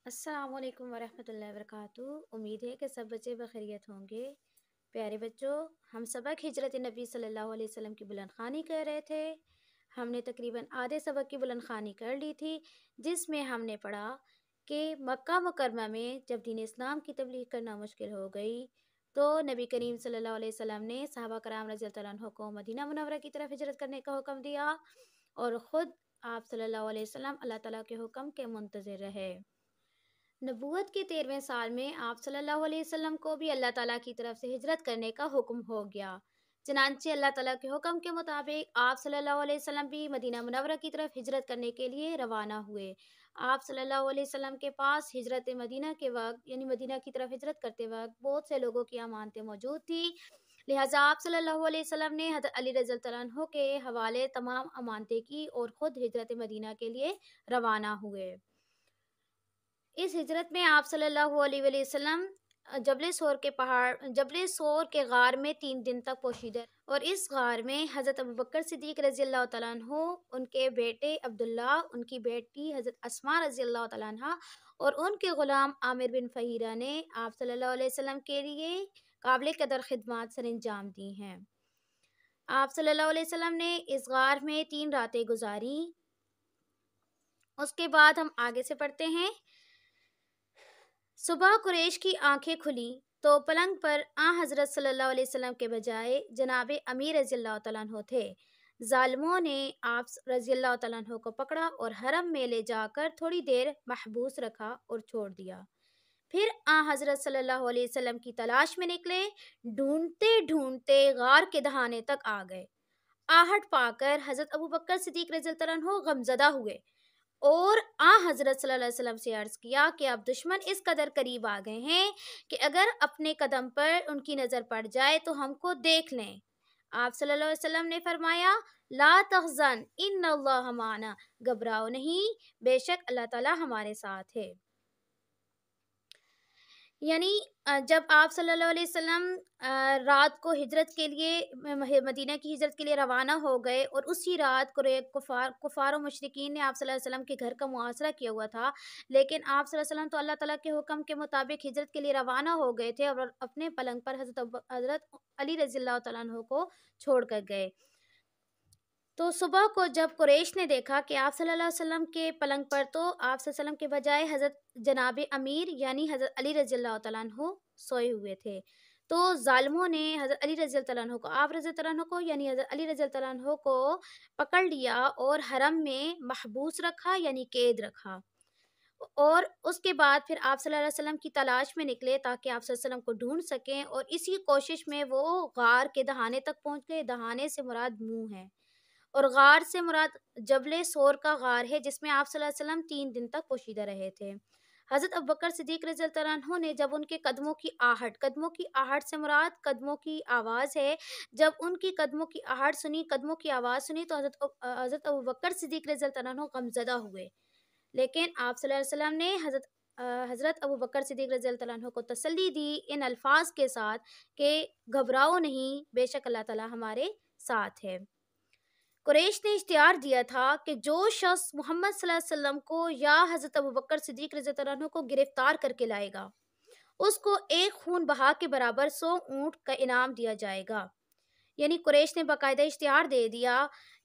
अस्सलाम वालेकुम वरहमतुल्लाहि वबरकातुहू। उम्मीद है कि सब बच्चे बखैरियत होंगे। प्यारे बच्चों, हम सबक हिजरत नबी सल्लल्लाहु अलैहि वसल्लम की बुलंदखानी कर रहे थे। हमने तकरीबन आधे सबक की बुलंदखानी कर ली थी, जिसमें हमने पढ़ा कि मक्का मुकरमा में जब दीन इस्लाम की तबलीग करना मुश्किल हो गई तो नबी करीम सल्लल्लाहु अलैहि वसल्लम ने सहाबा कराम रज़ियल्लाहु तआला अन्हुम को मदीना मुनव्वरा की तरफ हिजरत करने का हुक्म दिया और ख़ुद आप सल्लल्लाहु अलैहि वसल्लम अल्लाह ताला के हुक्म के मुंतज़िर रहे। नबूवत के 13वें साल में आप सल्लल्लाहु अलैहि वसल्लम को भी अल्लाह ताला की तरफ से हिजरत करने का हुक्म हो गया। चनांचे अल्लाह ताला के हुक्म के मुताबिक आप सल्लल्लाहु अलैहि वसल्लम भी मदीना मुनव्वरा की तरफ हिजरत करने के लिए रवाना हुए। आप सल्लल्लाहु अलैहि वसल्लम के पास हिजरत मदीना के वक्त यानी मदीना की तरफ हिजरत करते वक्त बहुत से लोगों की अमानतें मौजूद थी। लिहाजा आप सल्लल्लाहु अलैहि वसल्लम ने हज़रत अली रज़ियल्लाहु तआला अन्हु के हवाले तमाम अमानतें की और ख़ुद हिजरत मदीना के लिए रवाना हुए। इस हिजरत में आप सल्लल्लाहु अलैहि वसल्लम जबल सोर के गार में 3 दिन तक पोशीदा और इस गार में हज़रत अबू बकर सिद्दीक़ रज़ियल्लाहु तआला अन्हु, उनके बेटे अब्दुल्ला, उनकी बेटी हज़रत अस्मा रज़ियल्लाहु तआला अन्हा और उनके ग़ुलाम आमिर बिन फ़हीरा ने आप सल्लल्लाहु अलैहि वसल्लम के लिए काबिल कदर खिदमत सरअंजाम दी हैं। आप सल्लल्लाहु अलैहि वसल्लम ने इस गार में 3 रातें गुजारी। उसके बाद हम आगे से पढ़ते हैं। सुबह कुरैश की आंखें खुली तो पलंग पर हज़रत सल्लल्लाहु अलैहि वसल्लम के बजाय जनाब अमीर रज़ियल्लाहु तआला अन्हु थे। ज़ालिमों ने आप रज़ियल्लाहु तआला अन्हु को पकड़ा और हरम में ले जाकर थोड़ी देर महबूस रखा और छोड़ दिया। फिर हज़रत सल्लल्लाहु अलैहि वसल्लम की तलाश में निकले। ढूंढते ढूंढते गार के दहाने तक आ गए। आहट पाकर हज़रत अबू बकर सिद्दीक़ रज़ियल्लाहु तआला अन्हु गमज़दा हुए और हज़रत सल्लल्लाहु अलैहि वसल्लम से अर्ज़ किया कि अब दुश्मन इस कदर करीब आ गए हैं कि अगर अपने कदम पर उनकी नज़र पड़ जाए तो हमको देख लें। आप सल्लल्लाहु अलैहि वसल्लम ने फरमाया, ला तहज़न इन्नल्लाह माना, घबराओ नहीं, बेशक अल्लाह ताला हमारे साथ है। यानी जब आप सल्लल्लाहु अलैहि वसल्लम रात को हिजरत के लिए मदीना की हिजरत के लिए रवाना हो गए और उसी रात कुफार और मुशरिकीन ने आप सल्लल्लाहु अलैहि वसल्लम के घर का मुआसरा किया हुआ था, लेकिन आप सल्लल्लाहु अलैहि वसल्लम तो अल्लाह ताला के हुक्म के मुताबिक हिजरत के लिए रवाना हो गए थे और अपने पलंग पर हज़रत अली रज़ियल्लाहु तआला अन्हु को छोड़ कर गए। तो सुबह को जब कुरैश ने देखा कि आप सल्लल्लाहु अलैहि वसल्लम के पलंग पर तो आप सल्लल्लाहु अलैहि वसल्लम के बजाय हज़रत जनाब अमीर यानी हज़रत अली रज़ियल्लाहु तआला अन्हु सोए हुए थे, तो ज़ालिमों ने हज़रत अली रज़ियल्लाहु तआला अन्हु को आप रज़ियल्लाहु तआला अन्हु को यानी हज़रत अली रज़ियल्लाहु तआला अन्हु को पकड़ लिया और हरम में महबूस रखा यानी कैद रखा। और उसके बाद फिर आप सल्लल्लाहु अलैहि वसल्लम की तलाश में निकले ताकि आप सल्लल्लाहु अलैहि वसल्लम को ढूंढ सकें और इसी कोशिश में वो गार के दहाने तक पहुँच गए। दहाने से मुराद मुँह है और गार से मुराद जबल सोर का गार है, जिसमें आप सल्लल्लाहु अलैहि वसल्लम 3 दिन तक पोशीदा रहे थे। हज़रत अबू बकर सिद्दीक़ रज़ियल्लाहु तआला अन्हु ने जब उनके कदमों की आहट से मुराद कदमों की आवाज़ है, जब उनकी कदमों की आहट सुनी, कदमों की आवाज़ सुनी तो हज़रत अबू बकर सिद्दीक़ रज़ियल्लाहु तआला अन्हु गमज़दा हुए, लेकिन आप सल्लल्लाहु अलैहि वसल्लम ने हज़रत अबू बकर सिद्दीक़ रज़ियल्लाहु तआला अन्हु को तसल्ली दी इन अल्फाज के साथ कि घबराओ नहीं, बेशक अल्लाह ताला हमारे साथ है। कुरैश ने इख्तियार दिया था कि जो शख्स मोहम्मद सल्लल्लाहु अलैहि वसल्लम को या हज़रत अबू बकर सिद्दीक़ रज़ियल्लाहु तआला अन्हु को गिरफ्तार करके लाएगा, उसको एक खून बहा के बराबर 100 ऊँट का इनाम दिया जाएगा। यानी कुरैश ने बाकायदा इश्तिहार दे दिया,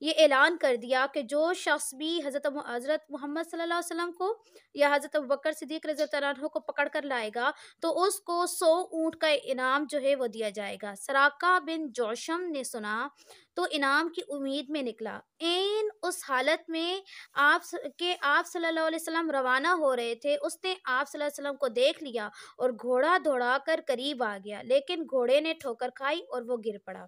ये ऐलान कर दिया कि जो शख्स भी हज़रत मोहम्मद सल्लल्लाहु अलैहि वसल्लम को या हज़रत अबू बकर सिद्दीक़ रज़ियल्लाहु तआला अन्हु को पकड़ कर लाएगा तो उसको 100 ऊँट का इनाम जो है वो दिया जाएगा। सराका बिन जोशम ने सुना तो इनाम की उम्मीद में निकला। ऐन उस हालत में आप सल्लल्लाहु अलैहि वसल्लम रवाना हो रहे थे, उसने आप सल्लल्लाहु अलैहि वसल्लम को देख लिया और घोड़ा दौड़ा कर करीब आ गया, लेकिन घोड़े ने ठोकर खाई और वो गिर पड़ा।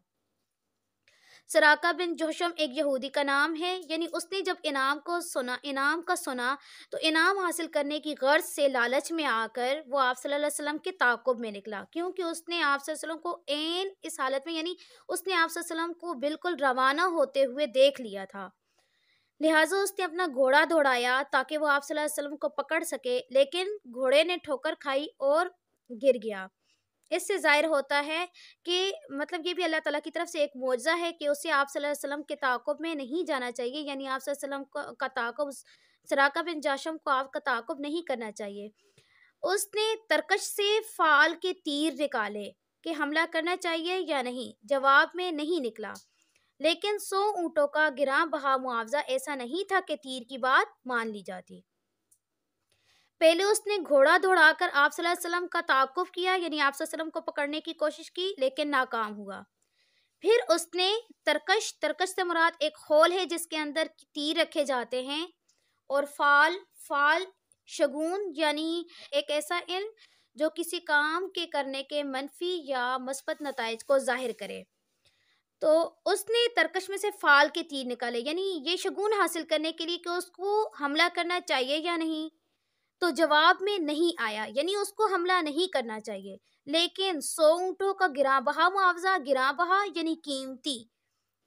सराका बिन जोशम एक यहूदी का नाम है, यानी उसने जब इनाम का सुना तो इनाम हासिल करने की गर्ज से लालच में आकर वो आप सल्लल्लाहु अलैहि वसल्लम के ताक़ुब में निकला, क्योंकि उसने आप सल्लल्लाहु अलैहि वसल्लम को ऐन इस हालत में यानी उसने आप सल्लल्लाहु अलैहि वसल्लम को बिल्कुल रवाना होते हुए देख लिया था। लिहाजा उसने अपना घोड़ा दौड़ाया ताकि वो आप सल्लल्लाहु अलैहि वसल्लम को पकड़ सके, लेकिन घोड़े ने ठोकर खाई और गिर गया। इससे ज़ाहिर होता है कि मतलब ये भी अल्लाह ताला की तरफ से एक मौजज़ा है कि उसे आप सल्लल्लाहु अलैहि वसल्लम के ताक़ुब में नहीं जाना चाहिए, यानी आप सल्लल्लाहु अलैहि वसल्लम का ताक़ुब سراقہ بن جاشم کو آپ کا تعاقب نہیں کرنا چاہیے۔ اس نے ترکش سے فال کے تیر نکالے کہ حملہ کرنا چاہیے یا نہیں، جواب میں نہیں نکلا، لیکن 100 اونٹوں کا گراں بہا معاوضہ ایسا نہیں تھا کہ تیر کی بات مان لی جاتی۔ پہلے اس نے گھوڑا دوڑا کر آپ صلی اللہ علیہ وسلم کا تعاقب کیا، یعنی آپ صلی اللہ علیہ وسلم کو پکڑنے کی کوشش کی، لیکن ناکام ہوا۔ پھر اس نے ترکش سے مراد ایک خول ہے جس کے اندر تیر رکھے جاتے ہیں، اور فال شگون یعنی ایک ایسا علم جو کسی کام کے کرنے کے منفی یا مثبت نتائج کو ظاہر کرے۔ تو اس نے ترکش میں سے فال کے تیر نکالے، یعنی یہ شگون حاصل کرنے کے لیے کہ اس کو حملہ کرنا چاہیے یا نہیں، تو جواب میں نہیں آیا، یعنی اس کو حملہ نہیں کرنا چاہیے، لیکن 100 اونٹوں کا گراں بہا معاوضہ، گراں بہا یعنی قیمتی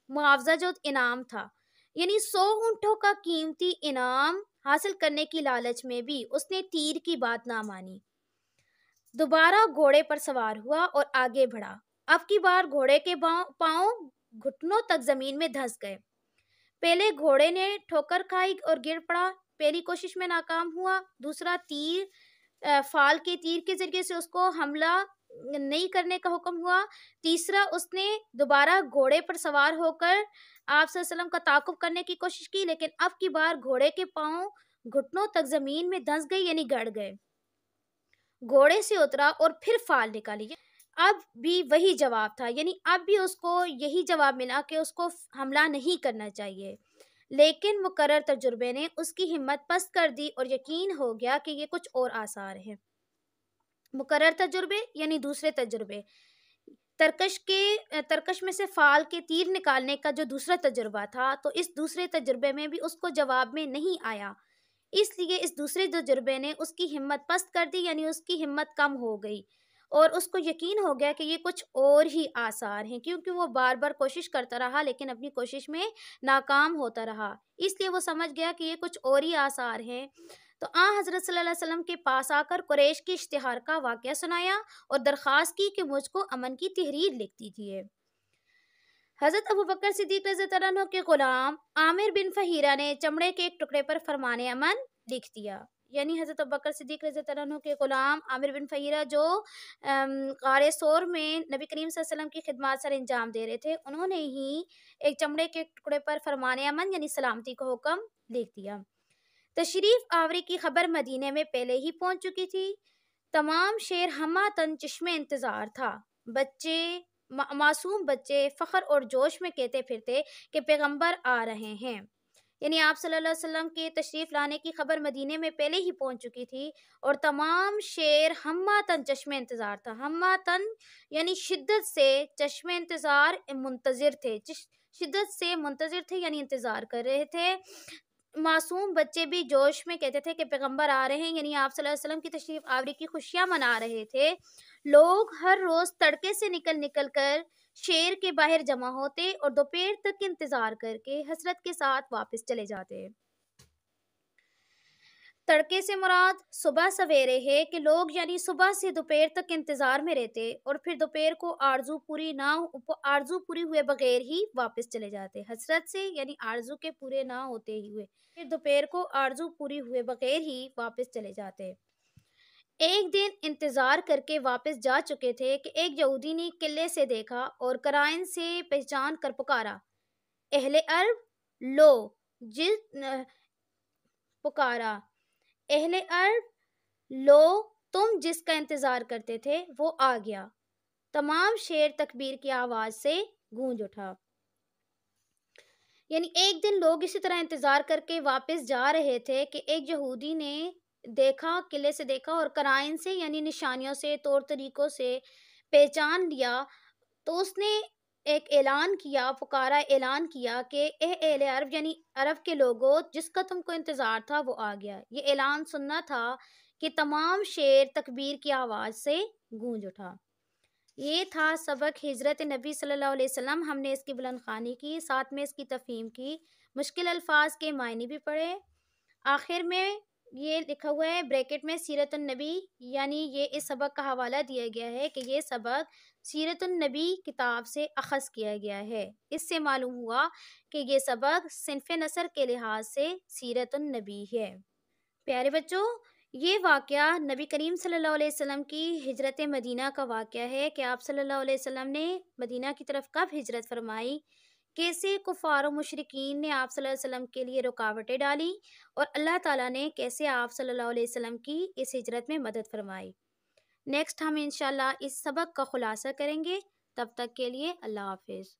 معاوضہ جو انعام تھا، یعنی 100 اونٹوں کا قیمتی انعام حاصل کرنے کی لالچ میں بھی اس نے تیر کی بات نہ مانی۔ دوبارہ گھوڑے پر سوار ہوا اور آگے بڑھا۔ اب کی بار گھوڑے کے پاؤں گھٹنوں تک زمین میں دھنس گئے۔ پہلے گھوڑے نے ٹھوکر کھائی اور گر پڑا، پہلی کوشش میں ناکام ہوا۔ دوسرا فال کے تیر کے ذریعے سے اس کو حملہ نہیں کرنے کا حکم ہوا۔ تیسرا اس نے دوبارہ گھوڑے پر سوار ہو کر آپ صلی اللہ علیہ وسلم کا تعاقب کرنے کی کوشش کی، لیکن اب کی بار گھوڑے کے پاؤں گھٹنوں تک زمین میں دھنس گئے، یعنی گڑ گئے۔ گھوڑے سے اترا اور پھر فال نکالی، اب بھی وہی جواب تھا، یعنی اب بھی اس کو یہی جواب ملا کہ اس کو حملہ نہیں کرنا چاہیے، لیکن مقرر تجربے نے اس کی ہمت پست کر دی اور یقین ہو گیا کہ یہ کچھ اور آثار ہیں۔ مقرر تجربے یعنی دوسرے تجربے، ترکش میں سے فال کے تیر نکالنے کا جو دوسرا تجربہ تھا، تو اس دوسرے تجربے میں بھی اس کو جواب میں نہیں آیا، اس لیے اس دوسرے تجربے نے اس کی ہمت پست کر دی، یعنی اس کی ہمت کم ہو گئی اور اس کو یقین ہو گیا کہ یہ کچھ اور ہی آثار ہیں، کیونکہ وہ بار بار کوشش کرتا رہا لیکن اپنی کوشش میں ناکام ہوتا رہا، اس لیے وہ سمجھ گیا کہ یہ کچھ اور ہی آثار ہیں۔ تو حضرت صلی اللہ علیہ وسلم کے پاس آ کر قریش کے اشتہار کا واقعہ سنایا اور درخواست کی کہ مجھ کو امن کی تحریر لکھ دیجیے۔ حضرت ابوبکر صدیق رضی اللہ عنہ کے غلام عامر بن فہیرہ نے چمڑے کے ایک ٹکڑے پر فرمان امن لکھ دیا، یعنی حضرت ابوبکر صدیق رضی اللہ عنہ کے غلام عامر بن فہیرہ جو غار ثور میں نبی کریم صلی اللہ علیہ وسلم کی خدمات سر انجام دے رہے تھے، انہوں نے ہی ایک چمڑے کے ٹکڑے پر فرمان امن یعنی سلامتی کا حکم لکھ دیا۔ تشریف آوری کی خبر مدینے میں پہلے ہی پہنچ چکی تھی، تمام شہر ہمہ تن چشم انتظار تھا، معصوم بچے فخر اور جوش میں کہتے پھرتے کہ پیغمبر آ رہے ہیں، یعنی آپ صلی اللہ علیہ وسلم کے تشریف لانے کی خبر مدینے میں پہلے ہی پہنچ چکی تھی اور تمام شہر ہمہ تن چشم انتظار تھا۔ ہمہ تن یعنی شدت سے، چشم انتظار منتظر تھے، شدت سے منتظر تھے یعنی انتظار کر رہے تھے۔ معصوم بچے بھی جوش میں کہتے تھے کہ پیغمبر آ رہے ہیں، یعنی آپ صلی اللہ علیہ وسلم کی تشریف آوری کی خوشیاں منا رہے تھے۔ لوگ ہر روز تڑکے سے نکل کر شہر کے باہر جمع ہوتے اور دوپہر تک انتظار کر کے حسرت کے ساتھ واپس چلے جاتے۔ تڑکے سے مراد صبح سویرے ہے کہ لوگ یعنی صبح سے دوپہر تک انتظار میں رہتے اور پھر دوپہر کو آرزو پوری ہوئے بغیر ہی واپس چلے جاتے، حسرت سے یعنی آرزو کے پورے نہ ہوتے ہی ہوئے پھر دوپہر کو آرزو پوری ہوئے بغیر ہی واپس چلے جاتے۔ ایک دن انتظار کر کے واپس جا چکے تھے کہ ایک یہودی نے قلعے سے دیکھا اور قرائن سے پہچان کر پکارا، اہل عرب لو اہل عرب لو، تم جس کا انتظار کرتے تھے وہ آ گیا۔ تمام شہر تکبیر کی آواز سے گونج اٹھا، یعنی ایک دن لوگ اسی طرح انتظار کر کے واپس جا رہے تھے کہ ایک یہودی نے دیکھا، قلعے سے دیکھا اور قرائن سے یعنی نشانیوں سے، طور طریقوں سے پہچان لیا، تو اس نے ایک اعلان کیا، پکارا، اعلان کیا کہ اے اہل عرب یعنی عرب کے لوگوں، جس کا تم کو انتظار تھا وہ آ گیا۔ یہ اعلان سننا تھا کہ تمام شہر تکبیر کی آواز سے گونج اٹھا۔ یہ تھا سبق ہجرت نبی صلی اللہ علیہ وسلم۔ ہم نے اس کی بلند خوانی کی، ساتھ میں اس کی تفہیم کی، مشکل الفاظ کے معنی بھی پڑھے، آخر میں یہ لکھا ہوا ہے بریکٹ میں سیرت النبی، یعنی یہ اس سبق کا حوالہ دیا گیا ہے کہ یہ سبق سیرت النبی کتاب سے اخذ کیا گیا ہے۔ اس سے معلوم ہوا کہ یہ سبق صنف نثر کے لحاظ سے سیرت النبی ہے۔ پیارے بچوں، یہ واقعہ نبی کریم صلی اللہ علیہ وسلم کی ہجرت مدینہ کا واقعہ ہے کہ آپ صلی اللہ علیہ وسلم نے مدینہ کی طرف کب ہجرت فرمائی، کیسے کفار و مشرکین نے آپ صلی اللہ علیہ وسلم کے لیے رکاوٹیں ڈالی، اور اللہ تعالیٰ نے کیسے آپ صلی اللہ علیہ وسلم کی اس ہجرت میں مدد فرمائی۔ نیکسٹ ہم انشاءاللہ اس سبق کا خلاصہ کریں گے۔ تب تک کے لیے اللہ حافظ۔